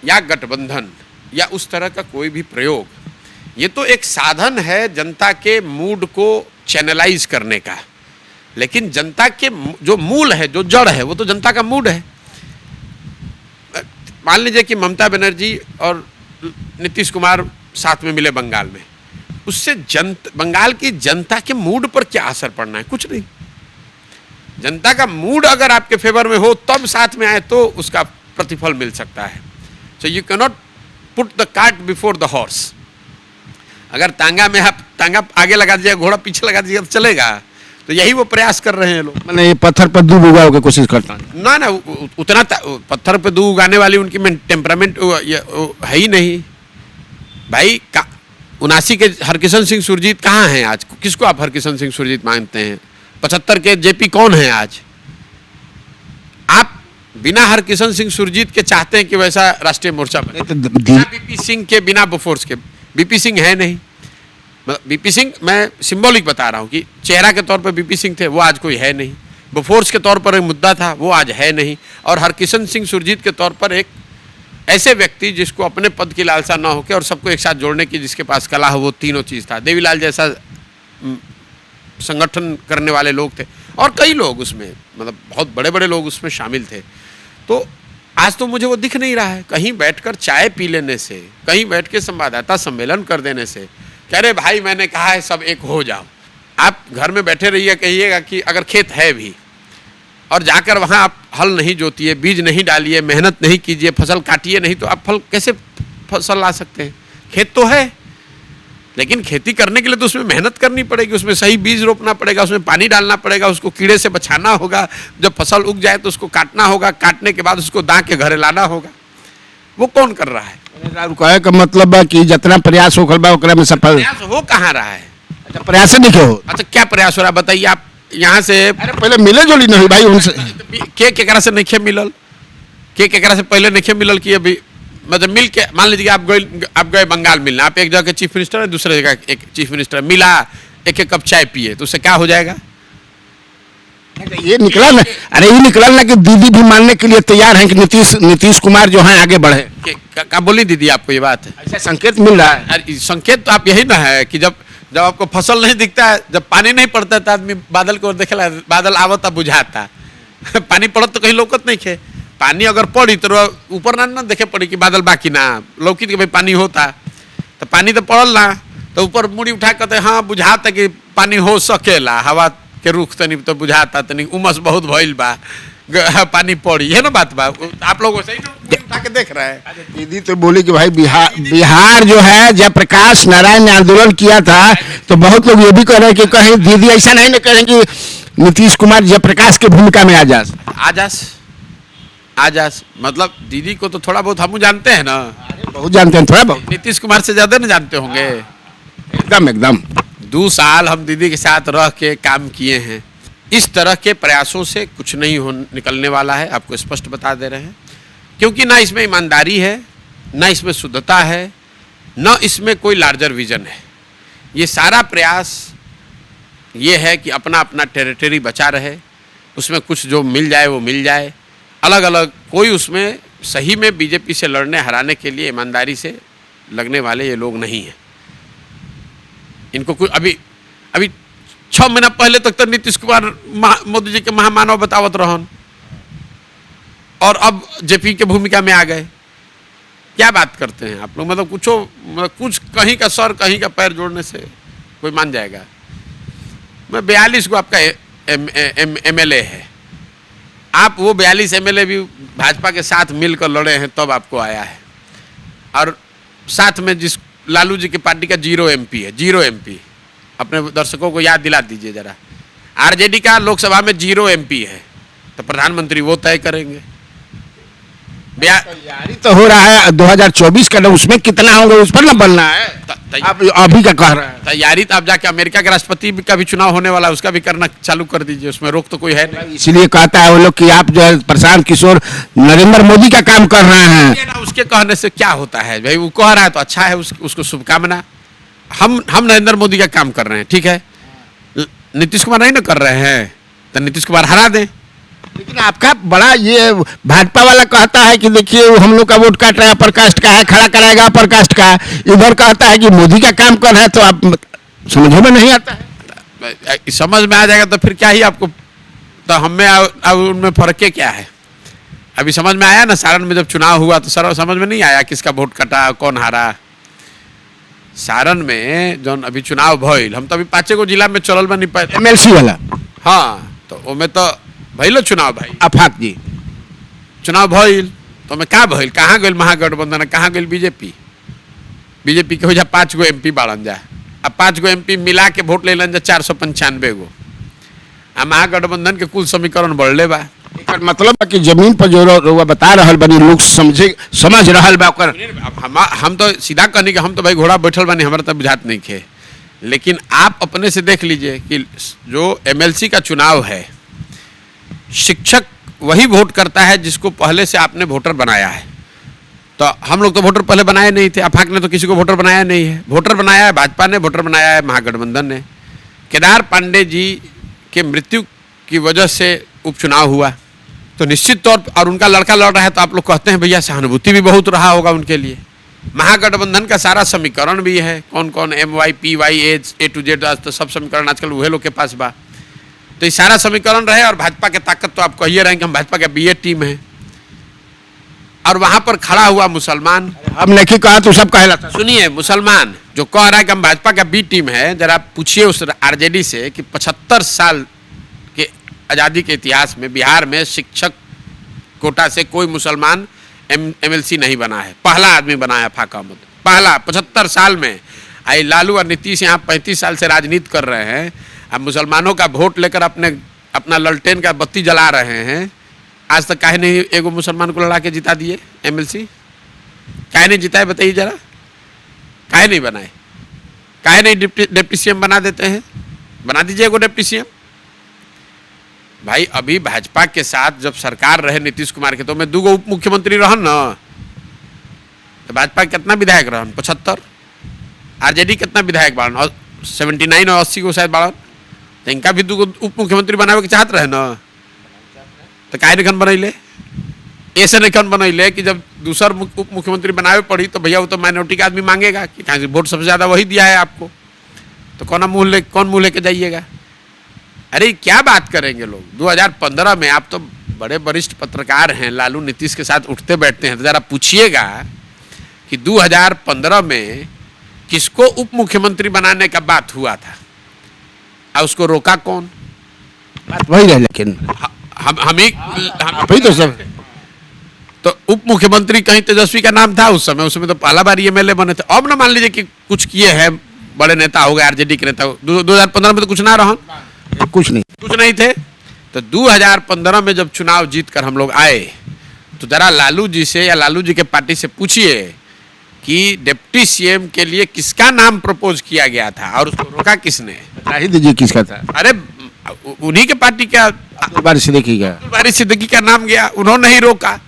या गठबंधन या उस तरह का कोई भी प्रयोग, ये तो एक साधन है जनता के मूड को चैनलाइज करने का। लेकिन जनता के जो मूल है, जो जड़ है, वो तो जनता का मूड है। मान लीजिए कि ममता बनर्जी और नीतीश कुमार साथ में मिले बंगाल में, उससे बंगाल की जनता के मूड पर क्या असर पड़ना है? कुछ नहीं। जनता का मूड अगर आपके फेवर में हो तब साथ में आए तो उसका प्रतिफल मिल सकता है। So you can not put the cart before the horse. अगर तांगा में आप तांगा आगे लगा दीजिएगा, घोड़ा पीछे लगा दीजिएगा तो चलेगा। तो यही वो प्रयास कर रहे हैं लोग। मैंने ये पत्थर पर दूध उगाओ की कोशिश करता हूँ ना उतना पत्थर पे दूध उगाने वाली उनकी टेम्परामेंट है ही नहीं भाई। 79 के हरकिशन सिंह सुरजीत कहाँ हैं आज? किसको आप हरकिशन सिंह सुरजीत मानते हैं? 75 के जेपी कौन है आज? आप बिना हरकिशन सिंह सुरजीत के चाहते हैं कि वैसा राष्ट्रीय मोर्चा बने? बिना बीपी सिंह के, बिना बोफोर्स के। बीपी सिंह है नहीं। बीपी सिंह, मैं सिंबॉलिक बता रहा हूँ कि चेहरा के तौर पर बीपी सिंह थे, वो आज कोई है नहीं। बोफोर्स के तौर पर एक मुद्दा था, वो आज है नहीं। और हरकिशन सिंह सुरजीत के तौर पर एक ऐसे व्यक्ति जिसको अपने पद की लालसा ना होकर और सबको एक साथ जोड़ने की जिसके पास कला हो, वो तीनों चीज़ था। देवीलाल जैसा संगठन करने वाले लोग थे और कई लोग उसमें, मतलब बहुत बड़े बड़े लोग उसमें शामिल थे। तो आज तो मुझे वो दिख नहीं रहा है। कहीं बैठकर चाय पी लेने से, कहीं बैठ के संवाददाता सम्मेलन कर देने से, कह रहे भाई मैंने कहा है सब एक हो जाओ। आप घर में बैठे रहिए, कहिएगा कि अगर खेत है भी और जाकर वहाँ आप हल नहीं जोतिए, बीज नहीं डालिए, मेहनत नहीं कीजिए, फसल काटिए नहीं, तो आप फल कैसे फसल ला सकते हैं? खेत तो है लेकिन खेती करने के लिए तो उसमें मेहनत करनी पड़ेगी, उसमें सही बीज रोपना पड़ेगा, उसमें पानी डालना पड़ेगा, उसको कीड़े से बचाना होगा, जब फसल उग जाए तो उसको काटना होगा, काटने के बाद उसको दा के घरे लाना होगा। वो कौन कर रहा है? कहे का मतलब बा कि जितना प्रयास होकर बा ओकरा में सफल प्रयास हो कहाँ रहा है? अच्छा प्रयास नहीं हो। अच्छा क्या प्रयास हो रहा है बताइए आप? यहाँ से अरे पहले मिले जोली नहीं भाई उनसे। के केकरा से नहीं मिलल, के केकरा से पहले नहीं मिलल कि अभी मतलब मिल के मान लीजिए आप गए बंगाल मिलना, आप एक जगह चीफ मिनिस्टर है, दूसरे जगह एक चीफ मिनिस्टर, मिला एक कप चाय पिए तो उससे क्या हो जाएगा? ये निकला ना, अरे ये निकला ना कि दीदी भी मानने के लिए तैयार हैं कि नीतीश कुमार जो हैं आगे बढ़े। क्या बोली दीदी आपको ये बात? ऐसा संकेत मिल रहा है। अरे संकेत तो आप यही ना है कि जब आपको फसल नहीं दिखता है, जब पानी नहीं पड़ता है तो आदमी बादल को देखेला, बादल आवता बुझाता पानी पड़त तो कहीं लौकत नहीं खे। पानी अगर पड़ी तो ऊपर ना देखे पड़ी कि बादल बाकी ना लौकी के भाई पानी होता, तो पानी तो पड़ल ना, तो ऊपर मुड़ी उठा कहते हाँ बुझाता कि पानी हो सकेला, हवा के रुख तनी तो बुझाता, तनी उमस बहुत भइल बा, पानी पड़ी, है ना बात बा। आप लोग वैसे ही मुड़ी उठा के देख रहे हैं। दीदी तो बोली कि भाई बिहार जो है जयप्रकाश नारायण ने आंदोलन किया था, तो बहुत लोग ये भी कह रहे हैं कि कहीं दीदी ऐसा नहीं ना करें कि नीतीश कुमार जयप्रकाश की भूमिका में आ जास मतलब दीदी को तो थोड़ा बहुत हम जानते हैं ना, बहुत जानते हैं, थोड़ा बहुत नीतीश कुमार से ज्यादा ना जानते होंगे। एकदम एकदम 2 साल हम दीदी के साथ रह के काम किए हैं। इस तरह के प्रयासों से कुछ नहीं निकलने वाला है, आपको स्पष्ट बता दे रहे हैं, क्योंकि ना इसमें ईमानदारी है, ना इसमें शुद्धता है, ना इसमें कोई लार्जर विजन है। ये सारा प्रयास ये है कि अपना अपना टेरिटरी बचा रहे, उसमें कुछ जो मिल जाए वो मिल जाए, अलग अलग कोई उसमें सही में बीजेपी से लड़ने हराने के लिए ईमानदारी से लगने वाले ये लोग नहीं हैं। इनको कुछ अभी 6 महीना पहले तक तो नीतीश कुमार मोदी जी के महामानव बतावत रहन, और अब जेपी के भूमिका में आ गए। क्या बात करते हैं आप लोग? मतलब कुछ कहीं का सर कहीं का पैर जोड़ने से कोई मान जाएगा? मैं 42 को आपका MLA है, आप वो 42 MLA भी भाजपा के साथ मिलकर लड़े हैं तब आपको आया है, और साथ में जिस लालू जी की पार्टी का 0 MP है, 0 MP। अपने दर्शकों को याद दिला दीजिए जरा, आरजेडी का लोकसभा में 0 MP है, तो प्रधानमंत्री वो तय करेंगे। तैयारी तो हो रहा है 2024 का, उसमें कितना होंगे उस पर ना बनना है। आप अभी का कह रहे हैं तैयारी तो आप जाके अमेरिका के राष्ट्रपति का भी चुनाव होने वाला है, उसका भी करना चालू कर दीजिए, उसमें रोक तो कोई है नहीं। इसलिए कहता है वो लोग कि आप जो है प्रशांत किशोर नरेंद्र मोदी का काम कर रहे हैं। उसके कहने से क्या होता है भाई? वो कह रहा है तो अच्छा है, उसको शुभकामना। हम नरेंद्र मोदी का काम कर रहे हैं, ठीक है, नीतीश कुमार नहीं ना कर रहे हैं, तो नीतीश कुमार हरा दें। लेकिन आपका बड़ा ये भाजपा वाला कहता है कि देखिए हम लोग का वोट काट रहा है, अपर कास्ट का है, खड़ा कराएगा अपर कास्ट का, इधर कहता है कि मोदी का काम कर रहा है, तो आप समझ में नहीं आता है। समझ में आ जाएगा तो फिर क्या ही आपको, तो हमें उनमें फर्क क्या है? अभी समझ में आया ना, सारण में जब चुनाव हुआ तो सर समझ में नहीं आया किसका वोट कटा, कौन हारा। सारण में जो अभी चुनाव भइल, हम तो अभी 5 गो जिला में चलल बनी पाए, MLC वाला, हाँ, तो वो में तो भइलो चुनाव भाई, आफाक जी चुनाव भइल तो मैं कहाँ भइल, कहाँ गइल महागठबंधन, कहाँ गइल बीजेपी के हो जा 5 गो MP बाड़न जा, अब 5 गो MP मिला के वोट ले लन जा 495 गो, आ महागठबंधन के कुल समीकरण बढ़ले बा। एकर मतलब है कि जमीन पर जो रउआ बता रहल बनी लोग समझ रहल बा ओकर। हम तो सीधा कहनी कि हम तो भाई घोड़ा बैठल बानी, हमारा तो बुझात नहीं खे, लेकिन आप अपने से देख लीजिए कि जो MLC का चुनाव है, शिक्षक वही वोट करता है जिसको पहले से आपने वोटर बनाया है। तो हम लोग तो वोटर पहले बनाए नहीं थे, आफाक ने तो किसी को वोटर बनाया नहीं है, वोटर बनाया है भाजपा ने, वोटर बनाया है महागठबंधन ने। केदार पांडे जी के मृत्यु की वजह से उपचुनाव हुआ, तो निश्चित तौर पर, और उनका लड़का लड़ रहा है, तो आप लोग कहते हैं भैया सहानुभूति भी बहुत रहा होगा उनके लिए। महागठबंधन का सारा समीकरण भी है, कौन कौन MY PY A to Z, तो सब समीकरण आजकल वही लोग के पास बा, तो ये सारा समीकरण रहे। और भाजपा की ताकत तो आप कहिए रहे कि हम भाजपा का BA टीम है, और वहां पर खड़ा हुआ मुसलमान, अब नहीं कहा तो सब कहला था। सुनिए, मुसलमान जो कह रहा है कि हम भाजपा का B टीम है, जरा पूछिए उस RJD से कि 75 साल के आज़ादी के इतिहास में बिहार में शिक्षक कोटा से कोई मुसलमान MLC नहीं बना है, पहला आदमी बना है आफाक अहमद, पहला 75 साल में। आई लालू और नीतीश यहाँ 35 साल से राजनीति कर रहे हैं, अब मुसलमानों का वोट लेकर अपना ललटेन का बत्ती जला रहे हैं। आज तक काहे नहीं एगो मुसलमान को लड़ा के जिता दिए एमएलसी? काहे नहीं जिताए बताइए जरा? काहे नहीं बनाए? काहे नहीं डिप्टी सीएम बना देते हैं? बना दीजिए एगो डिप्टी सीएम। भाई अभी भाजपा के साथ जब सरकार रहे नीतीश कुमार के, तो मैं 2 उप मुख्यमंत्री रहन न, तो भाजपा के कितना विधायक रहन? 75। आरजेडी कितना विधायक बाड़न? और 79 और 80 को शायद बाड़न। तो इनका भी 2 उप मुख्यमंत्री बनावे के चाहत रहे न, तो काहे निखन बनैले? ऐसे निखन बनैले कि जब दूसर उप मुख्यमंत्री बनावे पड़ी तो भैया वो तो माइनॉरिटी का आदमी मांगेगा कि कहाँ से वोट सबसे ज़्यादा वही दिया है आपको, तो कौन मुँह लेके जाइएगा? अरे क्या बात करेंगे लोग। 2015 में आप तो बड़े वरिष्ठ पत्रकार हैं, लालू नीतीश के साथ उठते बैठते हैं, तो ज़रा पूछिएगा कि 2015 में किसको उप मुख्यमंत्री बनाने का बात हुआ था और उसको रोका कौन? बात वही रहे, लेकिन हम वही तो सब। तो उप मुख्यमंत्री कहीं तेजस्वी का नाम था उस समय तो पहला बार एमएलए बने थे। अब ना मान लीजिए कि कुछ किए हैं, बड़े नेता हो गए, आरजेडी के नेता। 2015 में तो कुछ ना रहा, कुछ नहीं थे। तो 2015 में जब चुनाव जीत कर हम लोग आए, तो जरा लालू जी से या लालू जी के पार्टी से पूछिए कि डिप्टी सीएम के लिए किसका नाम प्रपोज किया गया था और उसको रोका किसने? बता ही दीजिए किसका था। अरे उन्हीं के पार्टी का अब्दुल बारी सिद्दीकी का नाम गया, उन्होंने ही रोका,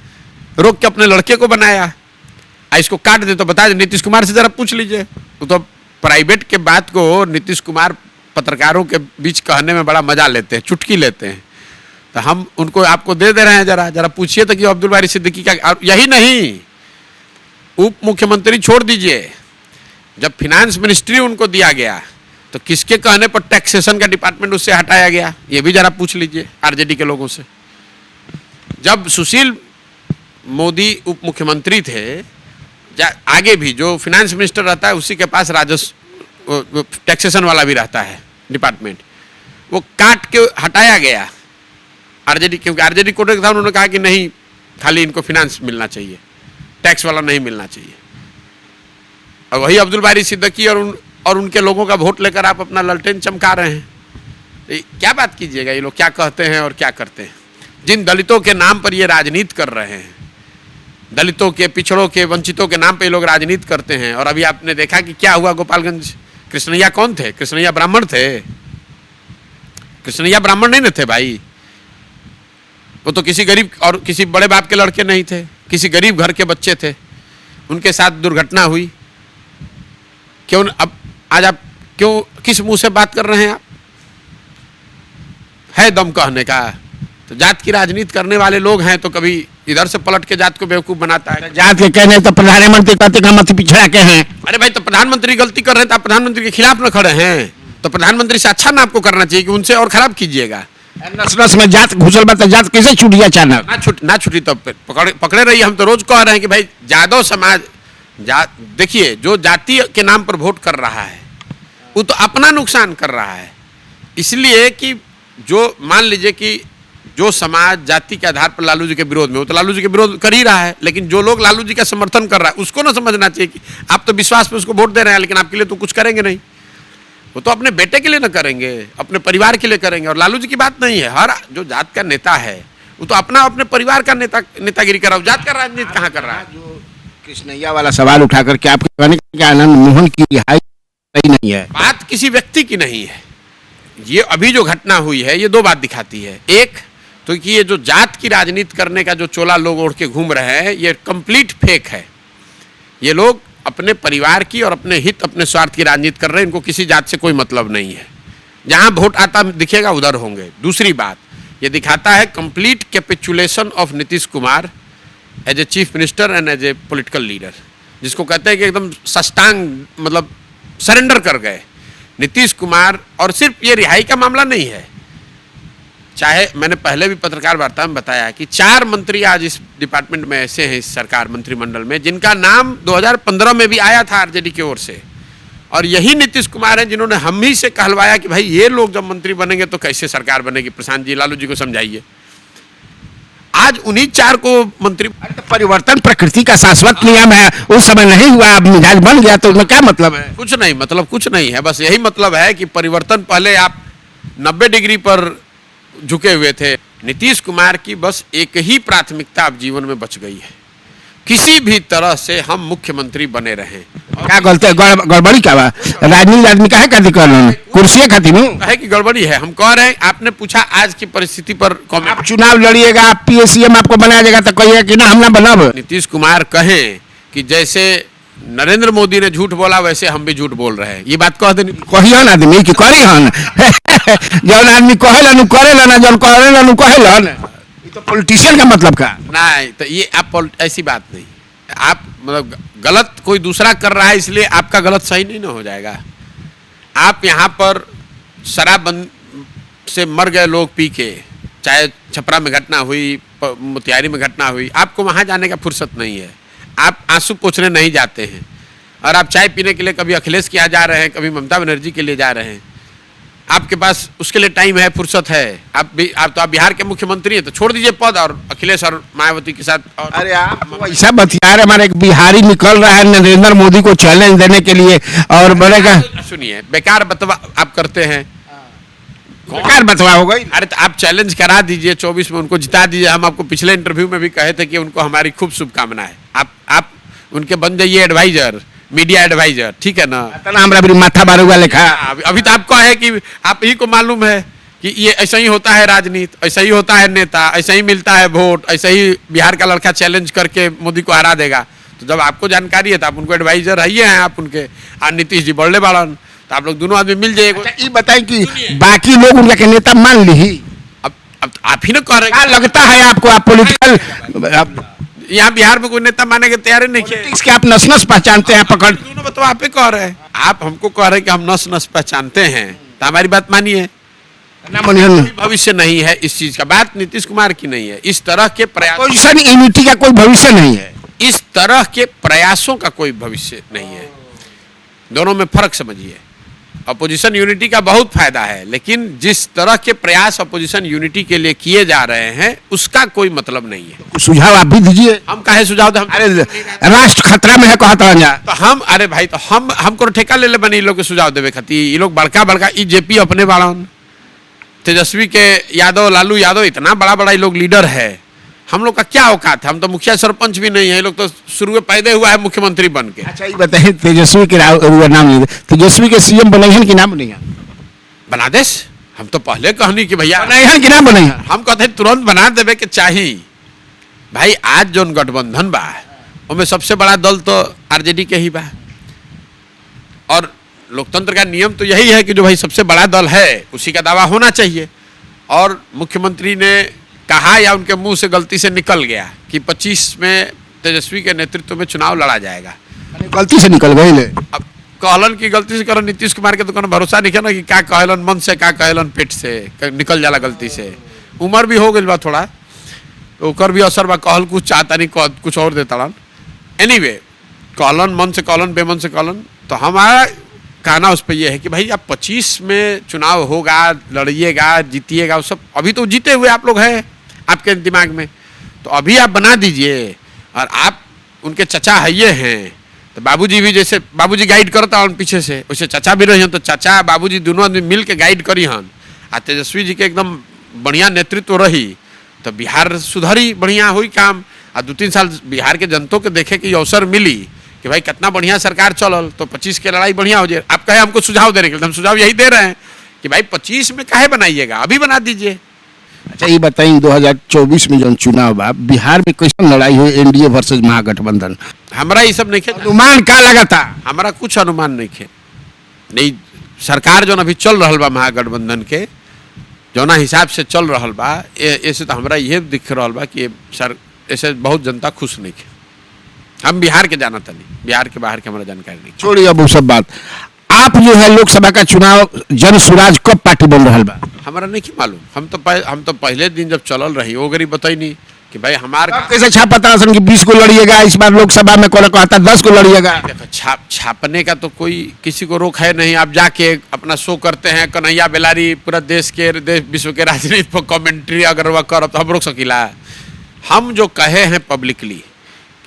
रोक के अपने लड़के को बनाया। इसको काट दे तो बता दे, नीतीश कुमार से जरा पूछ लीजिए। वो तो प्राइवेट के बात को नीतीश कुमार पत्रकारों के बीच कहने में बड़ा मजा लेते हैं, चुटकी लेते हैं। तो हम उनको आपको दे रहे हैं, जरा पूछिए तो कि अब्दुल बारी सिद्दीकी का। यही नहीं, उप मुख्यमंत्री छोड़ दीजिए, जब फिनांस मिनिस्ट्री उनको दिया गया तो किसके कहने पर टैक्सेशन का डिपार्टमेंट उससे हटाया गया, ये भी जरा पूछ लीजिए आरजेडी के लोगों से। जब सुशील मोदी उप मुख्यमंत्री थे, आगे भी जो फिनांस मिनिस्टर रहता है उसी के पास राजस्व टैक्सेशन वाला भी रहता है डिपार्टमेंट, वो काट के हटाया गया आरजेडी, क्योंकि आरजेडी कोटे था, उन्होंने कहा कि नहीं, खाली इनको फिनांस मिलना चाहिए, टैक्स वाला नहीं मिलना चाहिए। और वही अब्दुल बारी सिद्दीकी और उनके लोगों का वोट लेकर आप अपना ललटेन चमका रहे हैं। तो क्या बात कीजिएगा, ये लोग क्या कहते हैं और क्या करते हैं। जिन दलितों के नाम पर ये राजनीति कर रहे हैं, दलितों के, पिछड़ों के, वंचितों के नाम पे लोग राजनीति करते हैं। और अभी आपने देखा कि क्या हुआ गोपालगंज। कृष्णैया कौन थे? कृष्णैया ब्राह्मण थे? कृष्णैया ब्राह्मण नहीं न थे भाई, वो तो किसी गरीब और किसी बड़े बाप के लड़के नहीं थे, किसी गरीब घर के बच्चे थे, उनके साथ दुर्घटना हुई। क्यों अब आज आप क्यों किस मुंह से बात कर रहे हैं? आप है दम कहने का। तो जात की राजनीति करने वाले लोग हैं तो कभी इधर से पलट के जात को बेवकूफ बनाता है। जात के कहने तो प्रधानमंत्री कहते का मत पिछड़ा के हैं। अरे भाई, तो प्रधानमंत्री गलती कर रहे हैं तो आप प्रधानमंत्री के खिलाफ न खड़े हैं, तो प्रधानमंत्री से अच्छा ना आपको करना चाहिए कि उनसे और खराब कीजिएगा। नस नस में जात घुसल बा, जात कैसे छूट गया अचानक? ना छुटी तो पकड़े रहिए। हम तो रोज कह रहे हैं कि भाई यादव समाज, देखिए जो जाति के नाम पर वोट कर रहा है वो तो अपना नुकसान कर रहा है। इसलिए कि जो मान लीजिए कि जो समाज जाति के आधार पर लालू जी के विरोध में, वो तो लालू जी के विरोध कर ही रहा है, लेकिन जो लोग लालू जी का समर्थन कर रहा है उसको ना समझना चाहिए कि आप तो विश्वास पे उसको वोट दे रहे हैं, लेकिन आपके लिए तो कुछ करेंगे नहीं। वो तो अपने बेटे के लिए ना करेंगे, अपने परिवार के लिए करेंगे। और लालू जी की बात नहीं है, हर जो जात का नेता है वो तो अपने परिवार का नेतागिरी कर रहा है, जात का राजनीति कहाँ कर रहा है। जो कृष्णैया वाला सवाल उठा करके आपके कहने कि आनंद मोहन की रिहाई सही नहीं है, बात किसी व्यक्ति की नहीं है। ये अभी जो घटना हुई है ये दो बात दिखाती है। एक तो कि ये जो जात की राजनीति करने का जो चोला लोग ओढ़ के घूम रहे हैं ये कंप्लीट फेक है। ये लोग अपने परिवार की और अपने हित, अपने स्वार्थ की राजनीति कर रहे हैं, इनको किसी जात से कोई मतलब नहीं है। जहां वोट आता दिखेगा उधर होंगे। दूसरी बात ये दिखाता है complete capitulation of Nitish Kumar as a chief minister and as a political leader, जिसको कहते हैं कि एकदम सष्टांग मतलब सरेंडर कर गए नीतीश कुमार। और सिर्फ ये रिहाई का मामला नहीं है, चाहे मैंने पहले भी पत्रकार वार्ता में बताया कि 4 मंत्री आज इस डिपार्टमेंट में ऐसे हैं, इस सरकार मंत्रिमंडल में, जिनका नाम 2015 में भी आया था आरजेडी की ओर से। और यही नीतीश कुमार हैं जिन्होंने हम ही से कहलवाया कि भाई ये लोग जब मंत्री बनेंगे तो कैसे सरकार बनेगी। प्रशांत जी, लालू जी को समझाइए। आज उन्हीं 4 को मंत्री। अरे तो परिवर्तन प्रकृति का शाश्वत नियम है, उस समय नहीं हुआ, अब मिजाज बन गया, तो उसमें क्या मतलब है? कुछ नहीं, मतलब कुछ नहीं है, बस यही मतलब है कि परिवर्तन, पहले आप 90 डिग्री पर झुके हुए थे। नीतीश कुमार की बस एक ही प्राथमिकता अब जीवन में बच गई है, किसी भी तरह से हम मुख्यमंत्री बने रहें। क्या गलती गड़बड़ी क्या बा? राजनीति आदमी का है क्या दिक्कत? कुर्सी खाती हूँ है कि गड़बड़ी है, हम कह रहे हैं। आपने पूछा आज की परिस्थिति पर कमेंट। आप चुनाव लड़िएगा, आप पीएससीएम आपको बनाया जाएगा, तो कहिए कि ना हम ना बनाब। नीतीश कुमार कहें कि जैसे नरेंद्र मोदी ने झूठ बोला वैसे हम भी झूठ बोल रहे हैं, ये बात कह देनी। कहियन आदमी कि करी हन जौन आदमी कहेलन करेलन ना, जौन करेलन कहेलन, ये तो पॉलिटिशियन का मतलब का नहीं, तो ये आप ऐसी बात नहीं। आप मतलब गलत कोई दूसरा कर रहा है इसलिए आपका गलत सही नहीं ना हो जाएगा। आप यहाँ पर शराब से मर गए लोग पी के, चाहे छपरा में घटना हुई, मोतिहारी में घटना हुई, आपको वहाँ जाने का फुर्सत नहीं है, आप आंसू पोंछने नहीं जाते हैं। और आप चाय पीने के लिए कभी अखिलेश के यहाँ जा रहे हैं, कभी ममता बनर्जी के लिए जा रहे हैं, आपके पास उसके लिए टाइम है, फुर्सत है। आप बिहार के मुख्यमंत्री हैं, तो छोड़ दीजिए पद और अखिलेश और मायावती के साथ। और अरे आप ऐसा बतिया रहे, हमारे एक बिहारी निकल रहा है नरेंद्र मोदी को चैलेंज देने के लिए, और बोलेगा सुनिए, बेकार बतवा आप करते हैं। बेकार बतवा हो गई। अरे तो आप चैलेंज करा दीजिए, 24 में उनको जिता दीजिए। हम आपको पिछले इंटरव्यू में भी कहे थे कि उनको हमारी खूब शुभकामनाएं। आप उनके बन जाइए एडवाइजर, मीडिया एडवाइजर, ठीक है ना? हमारा माथा मारूंगा लिखा। अभी तो आपको है कि आप ही को मालूम है कि ये ऐसा ही होता है राजनीति, ऐसा ही होता है नेता, ऐसा ही मिलता है वोट, ऐसा ही बिहार का लड़का चैलेंज करके मोदी को हरा देगा। तो जब आपको जानकारी है तो आप उनको एडवाइजर रहिए हैं, आप उनके। और नीतीश जी बड़े बाड़न, तो आप लोग दोनों आदमी मिल जाएगा। ये बताएं कि बाकी लोग उनका नेता मान ली। अब आप ही ना कह रहे क्या लगता है आपको? आप पॉलिटिकल यहाँ बिहार में कोई नेता माने के तैयार नहीं है। इसके आप नस नस पहचानते हैं, पकड़ दोनों बताओ, आप ही कह रहे हैं। आप हमको कह रहे हैं कि हम नस नस पहचानते हैं, तो हमारी बात मानिए। भविष्य नहीं है इस चीज का, बात नीतीश कुमार की नहीं है। इस तरह के प्रयास, अपोजिशन यूनिटी का कोई भविष्य नहीं है, इस तरह के प्रयासों का कोई भविष्य नहीं है। दोनों में फर्क समझिए। अपोजिशन यूनिटी का बहुत फायदा है, लेकिन जिस तरह के प्रयास अपोजिशन यूनिटी के लिए किए जा रहे हैं उसका कोई मतलब नहीं है। सुझाव आप भी दीजिए। हम काहे सुझाव दें? अरे राष्ट्र खतरा में है, कहता जा तो हम, अरे भाई, तो हमको ठेका ले ले बनी इन लोग के सुझाव देवे खातिर। ये लोग बड़का बड़का जेपी अपने बाड़न, तेजस्वी के यादव, लालू यादव, इतना बड़ा बड़ा ये लोग लीडर है। हम लोग का क्या औकात है? हम तो मुखिया सरपंच भी नहीं है, ये लोग तो शुरू में पैदा हुआ है मुख्यमंत्री बन के। अच्छा ये बताइए, तेजस्वी के नाम नहीं, तेजस्वी के सीएम बने हैं कि नाम नहीं है? बना देस। हम तो पहले कहनी कि भैया बने हैं कि नाम बने हैं? हम कहते तुरंत बना देवे के चाहिए। भाई आज जो गठबंधन बा उनमें सबसे बड़ा दल तो आरजेडी के ही बा, और लोकतंत्र का नियम तो यही है कि जो भाई सबसे बड़ा दल है उसी का दावा होना चाहिए। और मुख्यमंत्री ने कहा या उनके मुंह से गलती से निकल गया कि 25 में तेजस्वी के नेतृत्व में चुनाव लड़ा जाएगा। गलती से निकल गई ले। अब कहलन की गलती से करो, नीतीश कुमार के तो कोनो भरोसा नहीं है ना कि क्या कहलन मन से, क्या कहलन पेट से, निकल जाला गलती से। उम्र भी हो गई बा थोड़ा, तो ओकर भी असर बा। कहल कुछ चाहता नहीं, कुछ और देता। एनीवे, कहलन मन से कहलन, बेमन से कहलन। तो हमारा कहना उस पर यह है कि भाई आप 25 में चुनाव होगा, लड़िएगा, जीतिएगा, वो सब अभी तो जीते हुए आप लोग हैं आपके दिमाग में, तो अभी आप बना दीजिए। और आप उनके चचा है ये हैं, तो बाबूजी भी जैसे बाबूजी गाइड करता हन पीछे से, वैसे चचा भी रही हन, तो चचा बाबूजी दोनों आदमी मिल के गाइड करी हन। आ तेजस्वी जी के एकदम बढ़िया नेतृत्व रही तो बिहार सुधरी, बढ़िया हुई काम। आ 2-3 साल बिहार के जनतों के देखे कि अवसर मिली कि भाई कितना बढ़िया सरकार चलल, तो 25 के लड़ाई बढ़िया हो जाए। आप कहे हमको सुझाव देने के लिए, हम सुझाव यही दे रहे हैं कि भाई 25 में काहे बनाइएगा, अभी बना दीजिए। अच्छा ये बताइए, 2024 में जो चुनाव बा बिहार में कैसे लड़ाई हुई, एनडीए वर्सेस महागठबंधन? हमारा ये सब नहीं खे, अनुमान क्या लगा था? हमारा कुछ अनुमान नहीं खे। नहीं, सरकार जो अभी चल रहा बा महागठबंधन के जौना हिसाब से चल रहा बा, ऐसे तो हमारा ये दिख रहा बा कि सर ऐसे बहुत जनता खुश नहीं खे। हम बिहार के जाना था नहीं, बिहार के बाहर के हमारा जानकारी नहीं। छोड़िए अब वो सब बात। आप जो है लोकसभा का चुनाव जन स्वराज कब पार्टी बन रहा बा? हमारा नहीं मालूम। हम तो पहले दिन जब चलल रही वो गरीब बताई नहीं कि भाई हमारे कैसे छापा था कि 20 को लड़िएगा, इस बार लोकसभा में कौन कहता 10 को लड़िएगा? छापने का तो कोई किसी को रोक है नहीं। आप जाके अपना शो करते हैं, कन्हैया बेलारी पूरा देश विश्व के राजनीति पर कमेंट्री अगर वह कर तो हम रोक सकीला? हम जो कहे हैं पब्लिकली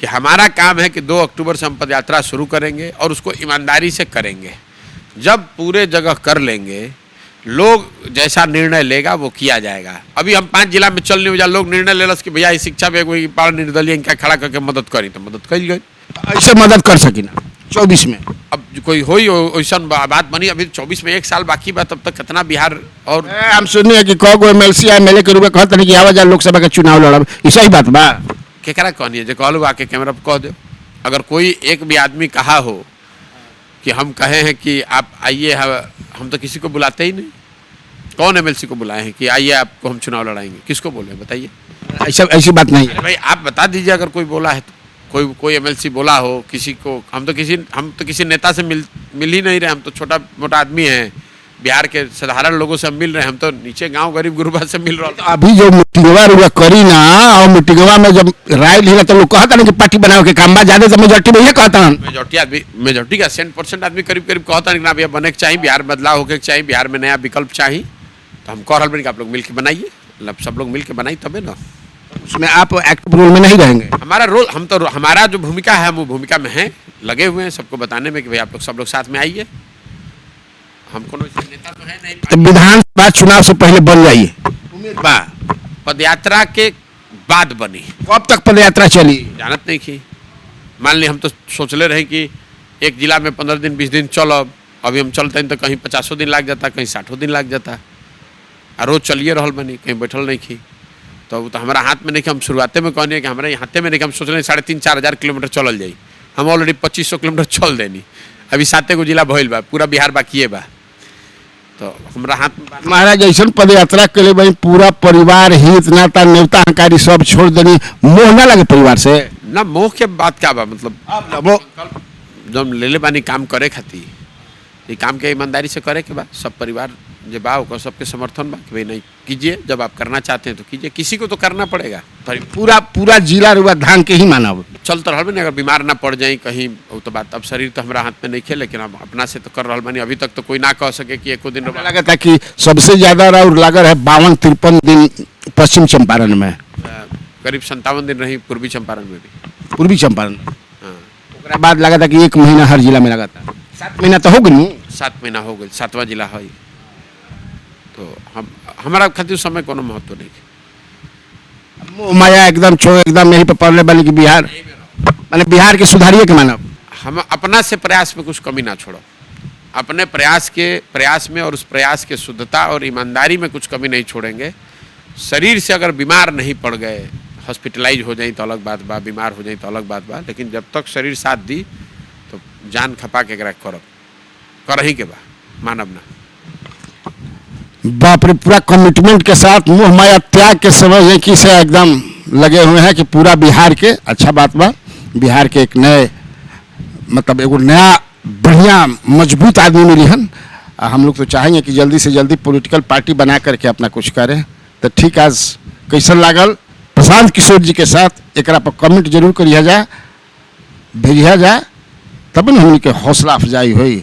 कि हमारा काम है कि 2 अक्टूबर से हम पदयात्रा शुरू करेंगे और उसको ईमानदारी से करेंगे। जब पूरे जगह कर लेंगे, लोग जैसा निर्णय लेगा वो किया जाएगा। अभी हम 5 जिला में चलने हो जा, लोग निर्णय ले कि भैया शिक्षा में कोई पार निर्दलीय इनका खड़ा करके मदद करी, तो मदद कर गई। ऐसे मदद कर सकी ना 24 में। अब कोई होई वैसा बात बनी, अभी 24 में 1 साल बाकी बा, तब तक कितना बिहार और हम सुनिए कि कौ एमएलसी एमएलए के रूप में कहते हैं कि आवाज लोकसभा के चुनाव लड़ब, ऐसा ही बात बा। केकरा कहनी है जो कहलू आके कैमरा पर कह दो। अगर कोई एक भी आदमी कहा हो कि हम कहे हैं कि आप आइए, हम तो किसी को बुलाते ही नहीं। कौन एमएलसी को बुलाए हैं कि आइए आपको हम चुनाव लड़ाएंगे? किसको बोले बताइए? ऐसी बात नहीं है। अरे भाई आप बता दीजिए, अगर कोई बोला है तो कोई एमएलसी बोला हो किसी को। हम तो किसी नेता से मिल ही नहीं रहे। हम तो छोटा मोटा आदमी हैं, बिहार के साधारण लोगों से हम मिल रहे हैं। हम तो नीचे गांव गरीब गुरुबा से मिल रहे हैं। अभी जो मीटिंगवा रुआ करी ना, और मीटिंगवा में जब राय लिया तो लोग कहता ना कि पार्टी बनाओ के काम बा, ज्यादा से मेजोरिटी में ये कहता मेजोरिटी का 100% आदमी करीब कहता है कि ना भैया बने के चाहिए, बिहार बदलाव होके चाहिए, बिहार में नया विकल्प चाहिए। तो हम कह रहे बनी कि आप लोग मिल के बनाइए, मतलब सब लोग मिल के बनाई तबे ना। उसमें आप एक्टिव रोल में नहीं रहेंगे। हमारा रोल, हमारा जो भूमिका है हम वो भूमिका में हैं, लगे हुए हैं सबको बताने में कि भाई आप लोग सब लोग साथ में आइए। हम कोनो नेता तो है नहीं। तो विधानसभा चुनाव से पहले बन जाइए। पदयात्रा के बाद बनी। कब तक पदयात्रा चली? जानत नहीं की। मान ली हम तो सोचले रहे कि एक जिला में 15 दिन 20 दिन चलब। अभी हम चलते हैं तो कहीं 50 दिन लग जाता, कहीं 60 दिन लग जाता। और रोज चलिए रहल बनी, कहीं बैठल नहीं की। तो वो तो हमारा हाथ में नहीं कि हम शुरुआते में कहनी है कि हमारे हाथे में नहीं कि हम सोच रहे हैं 3,500-4 हज़ार किलोमीटर चलल जाई। हम ऑलरेडी 2500 किलोमीटर चल देनी। अभी 7 गो जिला भइल बा, पूरा बिहार बाकी बा। तो हमारा हाथ में महाराज ऐसा पदयात्रा के लिए भाई पूरा परिवार हित नाता नेवता हंकारी सब छोड़ देनी, मोह ना लगे परिवार से? ना मोह के बात क्या बा, मतलब वो जब ले बानी काम करे खातिर, ये काम के ईमानदारी से करे के बा। सब परिवार जो बा ओकर सबके समर्थन बा कि भाई नहीं कीजिए, जब आप करना चाहते हैं तो कीजिए। किसी को तो करना पड़ेगा। पूरा जिला रुआ धान के ही मानव चलते रहल बनी। अगर बीमार ना पड़ जाए कहीं वो तो बात, अब शरीर तो हमारा हाथ में नहीं खे, लेकिन अब अपना से तो कर रहल बनी। अभी तक तो कोई ना कह सके कि एको दिन लगा था कि सबसे ज्यादा और लागत है 52-53 दिन पश्चिम चंपारण में, करीब 57 दिन रही पूर्वी चंपारण में भी। पूर्वी चंपारण हाँ, बाद लगा था कि 1 महीना हर जिला में लगा था। 7 महीना तो हो गई। 7 महीना हो गए, 7वां जिला है। तो हमारा खातिर समय कोनो महत्व नहीं। माया एकदम छोड़, एकदम यहीं पे पढ़ने वाली कि बिहार माने बिहार के सुधारिए के मानव। हम अपना से प्रयास में कुछ कमी ना छोड़ो। अपने प्रयास में और उस प्रयास के शुद्धता और ईमानदारी में कुछ कमी नहीं छोड़ेंगे। शरीर से अगर बीमार नहीं पड़ गए, हॉस्पिटलाइज हो जाए तो अलग बात बा, बीमार हो जाए तो अलग बात बा, लेकिन जब तक शरीर साथ दी तो जान खपा के करब कर ही के बा, मानव ना। बाप रे, पूरा कमिटमेंट के साथ मोह माया त्याग के समझ कि से एकदम लगे हुए हैं कि पूरा बिहार के अच्छा बात बा। बिहार के एक नए मतलब एगो नया बढ़िया मजबूत आदमी मिली हन। हम लोग तो चाहेंगे कि जल्दी से जल्दी पॉलिटिकल पार्टी बना करके अपना कुछ करें। तो ठीक, आज कैसन लागल प्रशांत किशोर जी के साथ एक पर कमेंट जरूर करिए जा, भेजिया जा, तब न हमनी के हौसला अफजाई हुई।